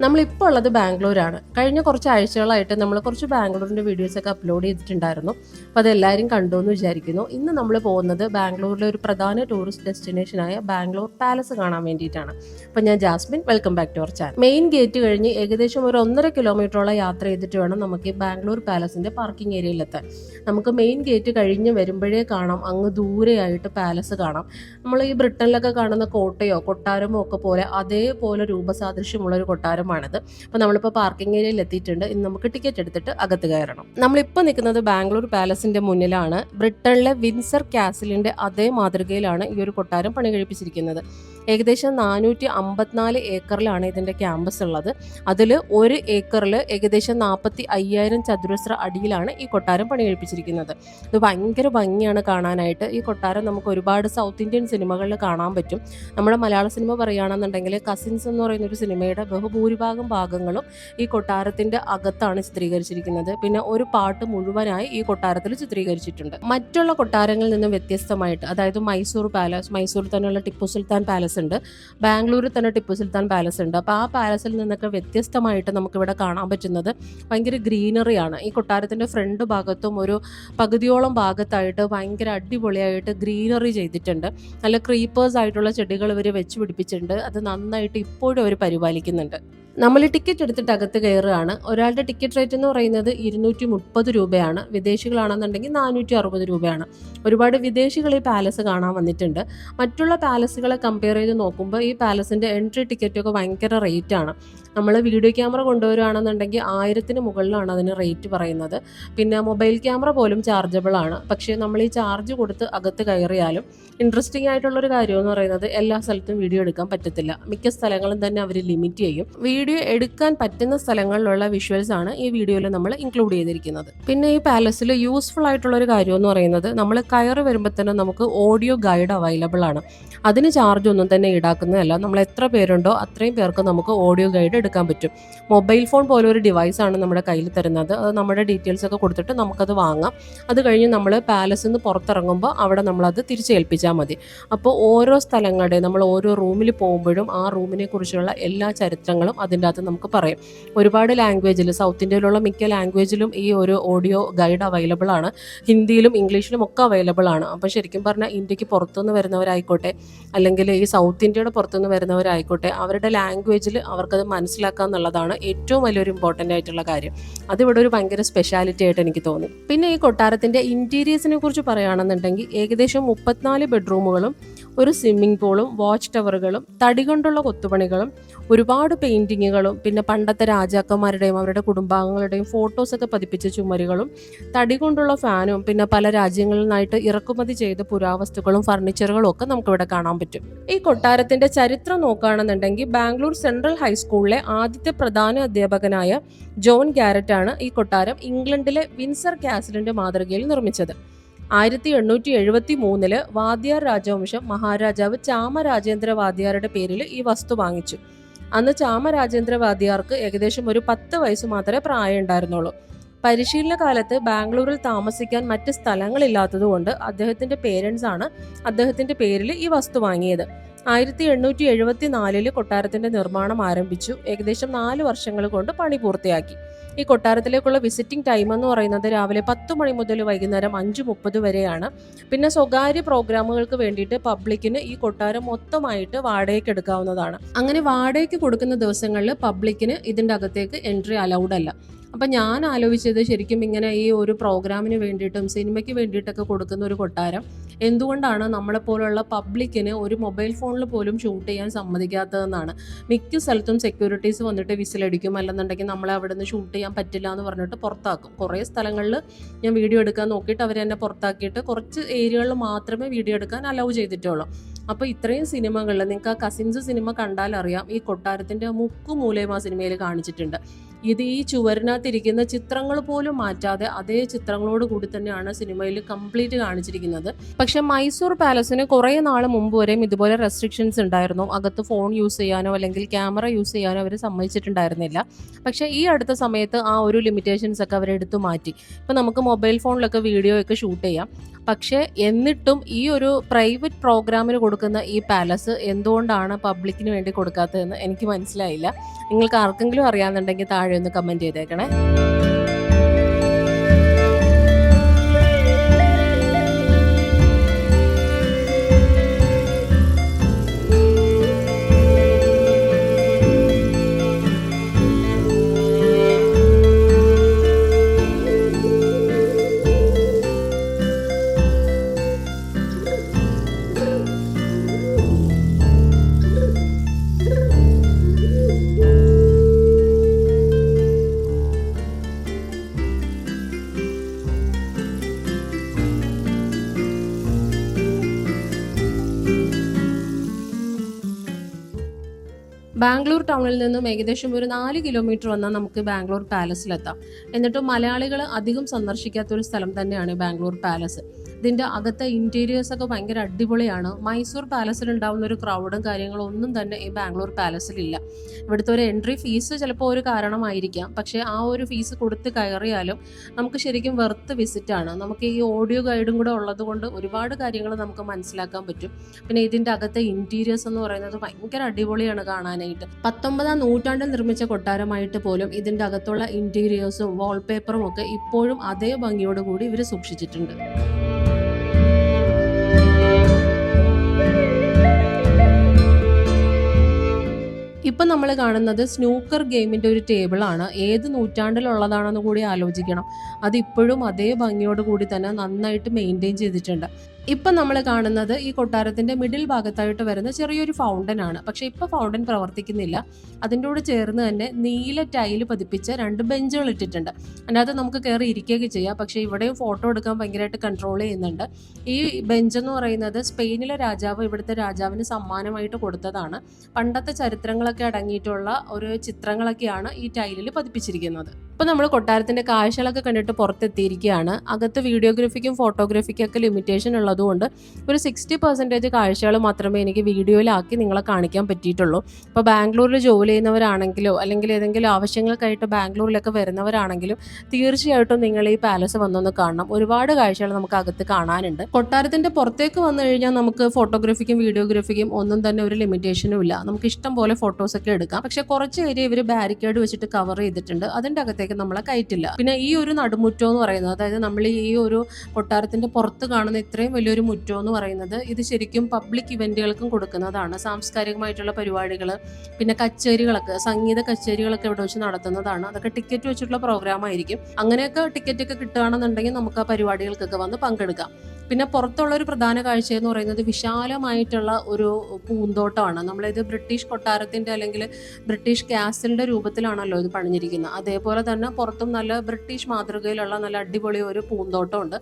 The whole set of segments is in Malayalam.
നമ്മളിപ്പോൾ ഉള്ളത് ബാംഗ്ലൂരാണ്. കഴിഞ്ഞ കുറച്ച് ആഴ്ചകളായിട്ട് നമ്മൾ കുറച്ച് ബാംഗ്ലൂരിൻ്റെ വീഡിയോസൊക്കെ അപ്ലോഡ് ചെയ്തിട്ടുണ്ടായിരുന്നു. അപ്പോൾ അതെല്ലാവരും കണ്ടു എന്ന് വിചാരിക്കുന്നു. ഇന്ന് നമ്മൾ പോകുന്നത് ബാംഗ്ലൂരിലെ ഒരു പ്രധാന ടൂറിസ്റ്റ് ഡെസ്റ്റിനേഷനായ ബാംഗ്ലൂർ പാലസ് കാണാൻ വേണ്ടിയിട്ടാണ്. അപ്പോൾ ഞാൻ Jasmine, welcome back to our channel. Main gate കഴിഞ്ഞ് ഏകദേശം ഒരു 1.5 കിലോമീറ്ററോളം യാത്ര ചെയ്തിട്ട് വേണം നമുക്ക് ഈ ബാംഗ്ലൂർ പാലസിൻ്റെ പാർക്കിംഗ് ഏരിയയിലെത്താൻ. നമുക്ക് മെയിൻ ഗേറ്റ് കഴിഞ്ഞ് വരുമ്പോഴേ കാണാം അങ്ങ് ദൂരെയായിട്ട് പാലസ് കാണാം. നമ്മൾ ഈ ബ്രിട്ടനിലൊക്കെ കാണുന്ന കോട്ടയോ കൊട്ടാരമോ ഒക്കെ പോലെ അതേപോലെ രൂപസാദൃശ്യമുള്ളൊരു കൊട്ടാരമാണിത്. അപ്പോൾ നമ്മളിപ്പോൾ പാർക്കിംഗ് ഏരിയയിൽ എത്തിയിട്ടുണ്ട്. ഇന്ന് നമുക്ക് ടിക്കറ്റ് എടുത്തിട്ട് അകത്ത് കയറണം. നമ്മളിപ്പോൾ നിൽക്കുന്നത് ബാംഗ്ലൂർ പാലസിന്റെ മുന്നിലാണ്. ബ്രിട്ടനിലെ വിൻസർ കാസിലിന്റെ അതേ മാതൃകയിലാണ് ഈ ഒരു കൊട്ടാരം പണി കഴിപ്പിച്ചിരിക്കുന്നത്. ഏകദേശം 454 ഏക്കറിലാണ് ഇതിന്റെ ക്യാമ്പസ് ഉള്ളത്. അതിൽ 1 ഏക്കറിൽ ഏകദേശം 45,000 ചതുരശ്ര അടിയിലാണ് ഈ കൊട്ടാരം പണി കഴിപ്പിച്ചിരിക്കുന്നത്. ഇത് ഭയങ്കര ഭംഗിയാണ് കാണാനായിട്ട്. ഈ കൊട്ടാരം നമുക്ക് ഒരുപാട് സൗത്ത് ഇന്ത്യൻ സിനിമകളിൽ കാണാൻ പറ്റും. നമ്മുടെ മലയാള സിനിമ പറയുകയാണെന്നുണ്ടെങ്കിൽ കസിൻസ് എന്ന് പറയുന്ന ഒരു സിനിമയുടെ ബഹുഭൂരിഭാഗം ഭാഗങ്ങളും ഈ കൊട്ടാരത്തിന്റെ അകത്താണ് ചിത്രീകരിച്ചിരിക്കുന്നത്. പിന്നെ ഒരു പാട്ട് മുഴുവനായി ഈ കൊട്ടാരത്തിൽ ചിത്രീകരിച്ചിട്ടുണ്ട്. മറ്റുള്ള കൊട്ടാരങ്ങളിൽ നിന്ന് വ്യത്യസ്തമായിട്ട്, അതായത് മൈസൂർ പാലസ്, മൈസൂരിൽ തന്നെയുള്ള ടിപ്പു സുൽത്താൻ പാലസ് ഉണ്ട്, ബാംഗ്ലൂരിൽ തന്നെ ടിപ്പു സുൽത്താൻ പാലസ് ഉണ്ട്. അപ്പോൾ ആ പാലസിൽ നിന്നൊക്കെ വ്യത്യസ്തമായിട്ട് നമുക്കിവിടെ കാണാൻ പറ്റുന്നത് ഭയങ്കര ഗ്രീനറിയാണ്. ഈ കൊട്ടാരത്തിന്റെ ഫ്രണ്ട് ഭാഗത്തും ഒരു പകുതിയോളം ഭാഗത്തായിട്ട് ഭയങ്കര അടിപൊളിയായിട്ട് ഗ്രീനറി ചെയ്തിട്ടുണ്ട്. നല്ല ക്രീപ്പേഴ്സ് ആയിട്ടുള്ള ചെടികൾ ഇവർ വെച്ച് പിടിപ്പിച്ചിട്ടുണ്ട്. അത് നന്നായിട്ട് ഇപ്പോഴും അവർ പരിപാലിക്കുന്നുണ്ട്. നമ്മൾ ടിക്കറ്റ് എടുത്തിട്ട് അകത്ത് കയറുകയാണ്. ഒരാളുടെ ടിക്കറ്റ് റേറ്റ് എന്ന് പറയുന്നത് 230 രൂപയാണ്. വിദേശികളാണെന്നുണ്ടെങ്കിൽ 460 രൂപയാണ്. ഒരുപാട് വിദേശികൾ ഈ പാലസ് കാണാൻ വന്നിട്ടുണ്ട്. മറ്റുള്ള പാലസുകളെ കമ്പയർ ചെയ്ത് നോക്കുമ്പോൾ ഈ പാലസിൻ്റെ എൻട്രി ടിക്കറ്റൊക്കെ ഭയങ്കര റേറ്റാണ്. നമ്മൾ വീഡിയോ ക്യാമറ കൊണ്ടുവരികയാണെന്നുണ്ടെങ്കിൽ 1000-ന് മുകളിലാണ് അതിന് റേറ്റ് പറയുന്നത്. പിന്നെ മൊബൈൽ ക്യാമറ പോലും ചാർജബിൾ ആണ്. പക്ഷേ നമ്മൾ ഈ ചാർജ് കൊടുത്ത് അകത്ത് കയറിയാലും ഇൻട്രസ്റ്റിംഗ് ആയിട്ടുള്ളൊരു കാര്യം എന്ന് പറയുന്നത് എല്ലാ സ്ഥലത്തും വീഡിയോ എടുക്കാൻ പറ്റത്തില്ല. മിക്ക സ്ഥലങ്ങളും തന്നെ അവർ ലിമിറ്റ് ചെയ്യും. വീഡിയോ എടുക്കാൻ പറ്റുന്ന സ്ഥലങ്ങളിലുള്ള വിഷ്വൽസ് ആണ് ഈ വീഡിയോയിൽ നമ്മൾ ഇൻക്ലൂഡ് ചെയ്തിരിക്കുന്നത്. പിന്നെ ഈ പാലസിൽ യൂസ്ഫുൾ ആയിട്ടുള്ള ഒരു കാര്യം എന്ന് പറയുന്നത് നമ്മൾ കയറി വരുമ്പോൾ തന്നെ നമുക്ക് ഓഡിയോ ഗൈഡ് അവൈലബിൾ ആണ്. അതിന് ചാർജ് ഒന്നും തന്നെ ഈടാക്കുന്നതല്ല. നമ്മൾ എത്ര പേരുണ്ടോ അത്രയും പേർക്ക് നമുക്ക് ഓഡിയോ ഗൈഡ് എടുക്കാൻ പറ്റും. മൊബൈൽ ഫോൺ പോലെ ഒരു ഡിവൈസ് ആണ് നമ്മുടെ കയ്യിൽ തരുന്നത്. അത് നമ്മുടെ ഡീറ്റെയിൽസ് ഒക്കെ കൊടുത്തിട്ട് നമുക്കത് വാങ്ങാം. അത് കഴിഞ്ഞ് നമ്മൾ പാലസിൽ നിന്ന് പുറത്തിറങ്ങുമ്പോൾ അവിടെ നമ്മളത് തിരിച്ചേൽപ്പിച്ചാൽ മതി. അപ്പോൾ ഓരോ സ്ഥലങ്ങളുടെ നമ്മൾ ഓരോ റൂമിൽ പോകുമ്പോഴും ആ റൂമിനെ കുറിച്ചുള്ള എല്ലാ ചരിത്രങ്ങളും അതിൻ്റെ അകത്ത് നമുക്ക് പറയാം. ഒരുപാട് ലാംഗ്വേജിൽ, സൗത്ത് ഇന്ത്യയിലുള്ള മിക്ക ലാംഗ്വേജിലും ഈ ഒരു ഓഡിയോ ഗൈഡ് അവൈലബിൾ ആണ്. ഹിന്ദിയിലും ഇംഗ്ലീഷിലും ഒക്കെ അവൈലബിൾ ആണ്. അപ്പോൾ ശരിക്കും പറഞ്ഞാൽ ഇന്ത്യക്ക് പുറത്തുനിന്ന് വരുന്നവരായിക്കോട്ടെ, അല്ലെങ്കിൽ ഈ സൗത്ത് ഇന്ത്യയുടെ പുറത്തുനിന്ന് വരുന്നവരായിക്കോട്ടെ, അവരുടെ ലാംഗ്വേജിൽ അവർക്കത് മനസ്സിലാക്കുക എന്നുള്ളതാണ് ഏറ്റവും വലിയൊരു ഇമ്പോർട്ടൻ്റ് ആയിട്ടുള്ള കാര്യം. അതിവിടെ ഒരു ഭയങ്കര സ്പെഷ്യാലിറ്റി ആയിട്ട് എനിക്ക് തോന്നി. പിന്നെ ഈ കൊട്ടാരത്തിൻ്റെ ഇൻറ്റീരിയേഴ്സിനെ കുറിച്ച് പറയുകയാണെന്നുണ്ടെങ്കിൽ ഏകദേശം 34 ബെഡ്റൂമുകളും, ഒരു സ്വിമ്മിംഗ് പൂളും, വാച്ച് ടവറുകളും, തടി കൊണ്ടുള്ള കൊത്തുപണികളും, ഒരുപാട് പെയിൻറ്റിങ്ങുകളും, പിന്നെ പണ്ടത്തെ രാജാക്കന്മാരുടെയും അവരുടെ കുടുംബാംഗങ്ങളുടെയും ഫോട്ടോസൊക്കെ പതിപ്പിച്ച ചുമരുകളും, തടി കൊണ്ടുള്ള ഫാനും, പിന്നെ പല രാജ്യങ്ങളിൽ നിന്നായിട്ട് ഇറക്കുമതി ചെയ്ത പുരാവസ്തുക്കളും ഫർണിച്ചറുകളും ഒക്കെ നമുക്കിവിടെ കാണാൻ പറ്റും. ഈ കൊട്ടാരത്തിന്റെ ചരിത്രം നോക്കുകയാണെന്നുണ്ടെങ്കിൽ ബാംഗ്ലൂർ സെൻട്രൽ ഹൈസ്കൂളിലെ ആദ്യത്തെ പ്രധാന അധ്യാപകനായ ജോൺ ഗാരറ്റ് ആണ് ഈ കൊട്ടാരം ഇംഗ്ലണ്ടിലെ വിൻസർ കാസിലിന്റെ മാതൃകയിൽ നിർമ്മിച്ചത്. 1873 വാദ്യാർ രാജവംശം മഹാരാജാവ് ചാമരാജേന്ദ്ര വാദ്യാരുടെ പേരിൽ ഈ വസ്തു വാങ്ങിച്ചു. അന്ന് ചാമരാജേന്ദ്ര വാദ്യാർക്ക് ഏകദേശം ഒരു 10 വയസ്സ് മാത്രമേ പ്രായം ഉണ്ടായിരുന്നുള്ളൂ. പരിശീലന കാലത്ത് ബാംഗ്ലൂരിൽ താമസിക്കാൻ മറ്റ് സ്ഥലങ്ങളില്ലാത്തതുകൊണ്ട് അദ്ദേഹത്തിന്റെ പേരൻസ് ആണ് അദ്ദേഹത്തിന്റെ പേരിൽ ഈ വസ്തു വാങ്ങിയത്. 1874 കൊട്ടാരത്തിന്റെ നിർമ്മാണം ആരംഭിച്ചു. ഏകദേശം 4 വർഷങ്ങൾ കൊണ്ട് പണി പൂർത്തിയാക്കി. ഈ കൊട്ടാരത്തിലേക്കുള്ള വിസിറ്റിംഗ് ടൈം എന്ന് പറയുന്നത് രാവിലെ 10 മണി മുതൽ വൈകുന്നേരം 5:30 വരെയാണ്. പിന്നെ സ്വകാര്യ പ്രോഗ്രാമുകൾക്ക് വേണ്ടിയിട്ട് പബ്ലിക്കിന് ഈ കൊട്ടാരം മൊത്തമായിട്ട് വാടകയ്ക്ക് എടുക്കാവുന്നതാണ്. അങ്ങനെ വാടകയ്ക്ക് കൊടുക്കുന്ന ദിവസങ്ങളിൽ പബ്ലിക്കിന് ഇതിൻ്റെ അകത്തേക്ക് എൻട്രി അലൗഡ് അല്ല. അപ്പം ഞാൻ ആലോചിച്ചത് ശരിക്കും ഇങ്ങനെ ഈ ഒരു പ്രോഗ്രാമിന് വേണ്ടിയിട്ടും സിനിമയ്ക്ക് വേണ്ടിയിട്ടൊക്കെ കൊടുക്കുന്ന ഒരു കൊട്ടാരം എന്തുകൊണ്ടാണ് നമ്മളെപ്പോലുള്ള പബ്ലിക്കിന് ഒരു മൊബൈൽ ഫോണിൽ പോലും ഷൂട്ട് ചെയ്യാൻ സമ്മതിക്കാത്തതെന്നാണ്. മിക്ക സ്ഥലത്തും സെക്യൂരിറ്റീസ് വന്നിട്ട് വിസിലടിക്കും, അല്ലെന്നുണ്ടെങ്കിൽ നമ്മളെ അവിടെ നിന്ന് ഷൂട്ട് ചെയ്യാൻ പറ്റില്ല എന്ന് പറഞ്ഞിട്ട് പുറത്താക്കും. കുറേ സ്ഥലങ്ങളിൽ ഞാൻ വീഡിയോ എടുക്കാൻ നോക്കിയിട്ട് അവർ എന്നെ പുറത്താക്കിയിട്ട് കുറച്ച് ഏരിയകളിൽ മാത്രമേ വീഡിയോ എടുക്കാൻ അലൗ ചെയ്തിട്ടുള്ളൂ. അപ്പോൾ ഇത്രയും സിനിമകളിൽ നിങ്ങൾക്ക് ആ കസിൻസ് സിനിമ കണ്ടാൽ അറിയാം, ഈ കൊട്ടാരത്തിൻ്റെ മുക്കുമൂലയും ആ സിനിമയിൽ കാണിച്ചിട്ടുണ്ട്. ഇത് ഈ ചുവരിനകത്തിരിക്കുന്ന ചിത്രങ്ങൾ പോലും മാറ്റാതെ അതേ ചിത്രങ്ങളോട് കൂടി തന്നെയാണ് സിനിമയിൽ കംപ്ലീറ്റ് കാണിച്ചിരിക്കുന്നത്. പക്ഷെ മൈസൂർ പാലസിന് കുറേ നാൾ മുമ്പ് വരെയും ഇതുപോലെ റെസ്ട്രിക്ഷൻസ് ഉണ്ടായിരുന്നു. അകത്ത് ഫോൺ യൂസ് ചെയ്യാനോ അല്ലെങ്കിൽ ക്യാമറ യൂസ് ചെയ്യാനോ അവർ സമ്മതിച്ചിട്ടുണ്ടായിരുന്നില്ല. പക്ഷേ ഈ അടുത്ത സമയത്ത് ആ ഒരു ലിമിറ്റേഷൻസ് ഒക്കെ അവരെടുത്തു മാറ്റി. ഇപ്പം നമുക്ക് മൊബൈൽ ഫോണിലൊക്കെ വീഡിയോ ഒക്കെ ഷൂട്ട് ചെയ്യാം. പക്ഷേ എന്നിട്ടും ഈ ഒരു പ്രൈവറ്റ് പ്രോഗ്രാമിന് കൊടുക്കുന്ന കൊടുക്കുന്ന ഈ പാലസ് എന്തുകൊണ്ടാണ് പബ്ലിക്കിന് വേണ്ടി കൊടുക്കാത്തതെന്ന് എനിക്ക് മനസ്സിലായില്ല. നിങ്ങൾക്ക് ആർക്കെങ്കിലും അറിയാമെന്നുണ്ടെങ്കിൽ താഴെ ഒന്ന് കമൻറ്റ് ചെയ്തേക്കണേ. ബാംഗ്ലൂർ ടൗണിൽ നിന്നും ഏകദേശം ഒരു 4 കിലോമീറ്റർ വന്നാൽ നമുക്ക് ബാംഗ്ലൂർ പാലസിലെത്താം. എന്നിട്ട് മലയാളികൾ അധികം സന്ദർശിക്കാത്തൊരു സ്ഥലം തന്നെയാണ് ബാംഗ്ലൂർ പാലസ്. ഇതിൻ്റെ അകത്തെ ഇൻറ്റീരിയേഴ്സൊക്കെ ഭയങ്കര അടിപൊളിയാണ്. മൈസൂർ പാലസിൽ ഉണ്ടാകുന്ന ഒരു ക്രൗഡും കാര്യങ്ങളും ഒന്നും തന്നെ ഈ ബാംഗ്ലൂർ പാലസിലില്ല. ഇവിടുത്തെ ഒരു എൻട്രി ഫീസ് ചിലപ്പോൾ ഒരു കാരണമായിരിക്കാം, പക്ഷേ ആ ഒരു ഫീസ് കൊടുത്ത് കയറിയാലും നമുക്ക് ശരിക്കും വെർത്ത് വിസിറ്റാണ്. നമുക്ക് ഈ ഓഡിയോ ഗൈഡും കൂടെ ഉള്ളത് കൊണ്ട് ഒരുപാട് കാര്യങ്ങൾ നമുക്ക് മനസ്സിലാക്കാൻ പറ്റും. പിന്നെ ഇതിൻ്റെ അകത്തെ ഇൻറ്റീരിയേഴ്സ് എന്ന് പറയുന്നത് ഭയങ്കര അടിപൊളിയാണ് കാണാനായിട്ട്. 19ാം നൂറ്റാണ്ടിൽ നിർമ്മിച്ച കൊട്ടാരമായിട്ട് പോലും ഇതിൻ്റെ അകത്തുള്ള ഇൻറ്റീരിയേഴ്സും വാൾപേപ്പറും ഒക്കെ ഇപ്പോഴും അതേ ഭംഗിയോടുകൂടി ഇവർ സൂക്ഷിച്ചിട്ടുണ്ട്. ഇപ്പം നമ്മൾ കാണുന്നത് സ്നൂക്കർ ഗെയിമിൻ്റെ ഒരു ടേബിളാണ്. ഏത് നൂറ്റാണ്ടിലുള്ളതാണെന്ന് കൂടി ആലോചിക്കണം. അതിപ്പോഴും അതേ ഭംഗിയോട് കൂടി തന്നെ നന്നായിട്ട് മെയിൻറ്റെയിൻ ചെയ്തിട്ടുണ്ട്. ഇപ്പം നമ്മൾ കാണുന്നത് ഈ കൊട്ടാരത്തിൻ്റെ മിഡിൽ ഭാഗത്തായിട്ട് വരുന്ന ചെറിയൊരു ഫൗണ്ടൻ ആണ്. പക്ഷേ ഇപ്പോൾ ഫൗണ്ടൻ പ്രവർത്തിക്കുന്നില്ല. അതിൻ്റെ കൂടെ ചേർന്ന് തന്നെ നീല ടൈല് പതിപ്പിച്ച 2 ബെഞ്ചുകൾ ഇട്ടിട്ടുണ്ട്. അതിനകത്ത് നമുക്ക് കയറി ഇരിക്കുകയൊക്കെ ചെയ്യാം. പക്ഷേ ഇവിടെയും ഫോട്ടോ എടുക്കാൻ ഭയങ്കരമായിട്ട് കൺട്രോൾ ചെയ്യുന്നുണ്ട്. ഈ ബെഞ്ച് എന്ന് പറയുന്നത് സ്പെയിനിലെ രാജാവ് ഇവിടുത്തെ രാജാവിന് സമ്മാനമായിട്ട് കൊടുത്തതാണ്. പണ്ടത്തെ ചരിത്രങ്ങളൊക്കെ അടങ്ങിയിട്ടുള്ള ഒരു ചിത്രങ്ങളൊക്കെയാണ് ഈ ടൈലിൽ പതിപ്പിച്ചിരിക്കുന്നത്. ഇപ്പോൾ നമ്മൾ കൊട്ടാരത്തിൻ്റെ കാഴ്ചകളൊക്കെ കണ്ടിട്ട് പുറത്തെത്തിയിരിക്കുകയാണ്. അകത്ത് വീഡിയോഗ്രാഫിക്കും ഫോട്ടോഗ്രാഫിക്കും ഒക്കെ ലിമിറ്റേഷൻ ഉള്ളതുകൊണ്ട് ഒരു 60% കാഴ്ചകൾ മാത്രമേ എനിക്ക് വീഡിയോയിലാക്കി നിങ്ങളെ കാണിക്കാൻ പറ്റിയിട്ടുള്ളൂ. ഇപ്പോൾ ബാംഗ്ലൂരിൽ ജോലി ചെയ്യുന്നവരാണെങ്കിലോ അല്ലെങ്കിൽ ഏതെങ്കിലും ആവശ്യങ്ങൾക്കായിട്ട് ബാംഗ്ലൂരിലൊക്കെ വരുന്നവരാണെങ്കിലും തീർച്ചയായിട്ടും നിങ്ങൾ ഈ പാലസ് വന്നൊന്ന് കാണണം. ഒരുപാട് കാഴ്ചകൾ നമുക്ക് അകത്ത് കാണാനുണ്ട്. കൊട്ടാരത്തിൻ്റെ പുറത്തേക്ക് വന്നു കഴിഞ്ഞാൽ നമുക്ക് ഫോട്ടോഗ്രാഫിക്കും വീഡിയോഗ്രാഫിക്കും ഒന്നും തന്നെ ഒരു ലിമിറ്റേഷനും ഇല്ല. നമുക്ക് ഇഷ്ടം പോലെ ഫോട്ടോസൊക്കെ എടുക്കാം. പക്ഷേ കുറച്ച് ഏരിയ ഇവർ ബാരിക്കേഡ് വെച്ചിട്ട് കവർ ചെയ്തിട്ടുണ്ട്. അതിൻ്റെ അകത്തേക്ക് നമ്മളെ കയറ്റില്ല. പിന്നെ ഈ ഒരു നടുമുറ്റം എന്ന് പറയുന്നത്, അതായത് നമ്മൾ ഈ ഒരു കൊട്ടാരത്തിൻ്റെ പുറത്ത് കാണുന്ന ഇത്രയും വലിയൊരു മുറ്റം എന്ന് പറയുന്നത് ഇത് ശരിക്കും പബ്ലിക് ഇവന്റുകൾക്കും കൊടുക്കുന്നതാണ്. സാംസ്കാരികമായിട്ടുള്ള പരിപാടികൾ, പിന്നെ കച്ചേരികളൊക്കെ, സംഗീത കച്ചേരികളൊക്കെ ഇവിടെ വെച്ച് നടത്തുന്നതാണ്. അതൊക്കെ ടിക്കറ്റ് വെച്ചിട്ടുള്ള പ്രോഗ്രാം ആയിരിക്കും. അങ്ങനെയൊക്കെ ടിക്കറ്റ് ഒക്കെ കിട്ടുകയാണെന്നുണ്ടെങ്കിൽ നമുക്ക് ആ പരിപാടികൾക്കൊക്കെ വന്ന് പങ്കെടുക്കാം. പിന്നെ പുറത്തുള്ള ഒരു പ്രധാന കാഴ്ച എന്ന് പറയുന്നത് വിശാലമായിട്ടുള്ള ഒരു പൂന്തോട്ടമാണ്. നമ്മളിത് ബ്രിട്ടീഷ് കൊട്ടാരത്തിൻ്റെ അല്ലെങ്കിൽ ബ്രിട്ടീഷ് കാസിലിൻ്റെ രൂപത്തിലാണല്ലോ ഇത് പണിഞ്ഞിരിക്കുന്നത്. അതേപോലെ തന്നെ പുറത്തും നല്ല ബ്രിട്ടീഷ് മാതൃകയിലുള്ള നല്ല അടിപൊളി ഒരു പൂന്തോട്ടമുണ്ട്.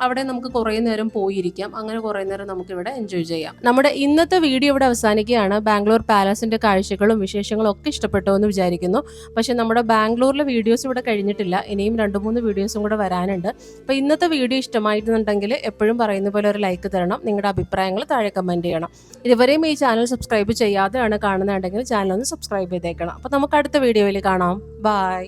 അവിടെ നമുക്ക് കുറേ നേരം പോയിരിക്കാം. അങ്ങനെ കുറേ നേരം നമുക്കിവിടെ എൻജോയ് ചെയ്യാം. നമ്മുടെ ഇന്നത്തെ വീഡിയോ ഇവിടെ അവസാനിക്കുകയാണ്. ബാംഗ്ലൂർ പാലസിൻ്റെ കാഴ്ചകളും വിശേഷങ്ങളും ഒക്കെ ഇഷ്ടപ്പെട്ടു എന്ന് വിചാരിക്കുന്നു. പക്ഷേ നമ്മുടെ ബാംഗ്ലൂരിലെ വീഡിയോസ് ഇവിടെ കഴിഞ്ഞിട്ടില്ല. ഇനിയും 2-3 വീഡിയോസും കൂടെ വരാനുണ്ട്. അപ്പോൾ ഇന്നത്തെ വീഡിയോ ഇഷ്ടമായിട്ടുണ്ടെങ്കിൽ എപ്പോഴും പറയുന്ന പോലെ ഒരു ലൈക്ക് തരണം. നിങ്ങളുടെ അഭിപ്രായങ്ങൾ താഴെ കമൻറ്റ് ചെയ്യണം. ഇതുവരെയും ഈ ചാനൽ സബ്സ്ക്രൈബ് ചെയ്യാതെയാണ് കാണുന്നുണ്ടെങ്കിൽ ചാനൽ ഒന്ന് സബ്സ്ക്രൈബ് ചെയ്തേക്കണം. അപ്പോൾ നമുക്ക് അടുത്ത വീഡിയോയിൽ കാണാം. ബൈ.